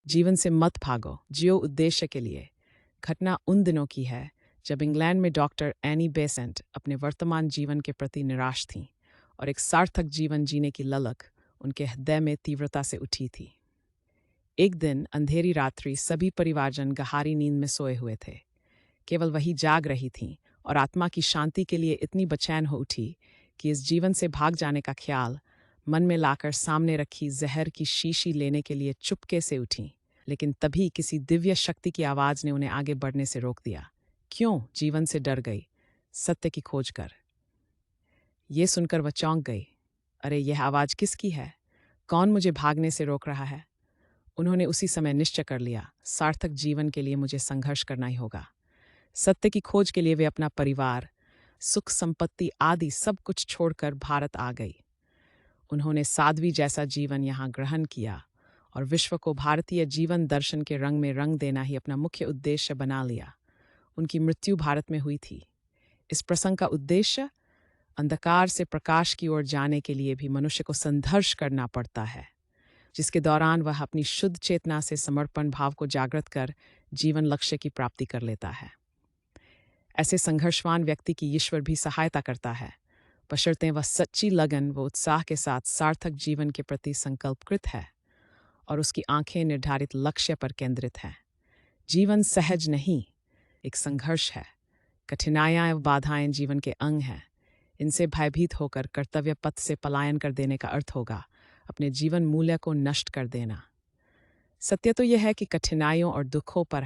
जीवन से मत भागो, जियो उद्देश्य के लिए। घटना उन दिनों की है जब इंग्लैंड में डॉक्टर एनी बेसेंट अपने वर्तमान जीवन के प्रति निराश थीं और एक सार्थक जीवन जीने की ललक उनके हृदय में तीव्रता से उठी थी। एक दिन अंधेरी रात्रि सभी परिवारजन गहरी नींद में सोए हुए थे। केवल वही जाग रही थीं और आत्मा की शांति के लिए इतनी बेचैन हो उठी कि इस जीवन से भाग जाने का ख्याल मन में लाकर सामने रखी जहर की शीशी लेने के लिए चुपके से उठीं। लेकिन तभी किसी दिव्य शक्ति की आवाज ने उन्हें आगे बढ़ने से रोक दिया। क्यों जीवन से डर गई? सत्य की खोज कर। ये सुनकर वह चौंक गई। अरे, यह आवाज किसकी है? कौन मुझे भागने से रोक रहा है? उन्होंने उसी समय निश्चय कर लिया, सार्थक जीवन के लिए मुझे संघर्ष करना ही होगा। सत्य की खोज के लिए वे अपना परिवार, सुख संपत्ति आदि सब कुछ छोड़कर भारत आ गई। उन्होंने साध्वी जैसा जीवन यहाँ ग्रहण किया और विश्व को भारतीय जीवन दर्शन के रंग में रंग देना ही अपना मुख्य उद्देश्य बना लिया। उनकी मृत्यु भारत में हुई थी। इस प्रसंग का उद्देश्य अंधकार से प्रकाश की ओर जाने के लिए भी मनुष्य को संघर्ष करना पड़ता है, जिसके दौरान वह अपनी शुद्ध चेतना से समर्पण भाव को जागृत कर जीवन लक्ष्य की प्राप्ति कर लेता है। ऐसे संघर्षवान व्यक्ति की ईश्वर भी सहायता करता है, बशर्ते वह सच्ची लगन व उत्साह के साथ सार्थक जीवन के प्रति संकल्पकृत है और उसकी आंखें निर्धारित लक्ष्य पर केंद्रित हैं। जीवन सहज नहीं, एक संघर्ष है। कठिनाइयां एवं बाधाएं जीवन के अंग हैं। इनसे भयभीत होकर कर्तव्य पथ से पलायन कर देने का अर्थ होगा अपने जीवन मूल्य को नष्ट कर देना। सत्य तो यह है कि कठिनाइयों और दुखों पर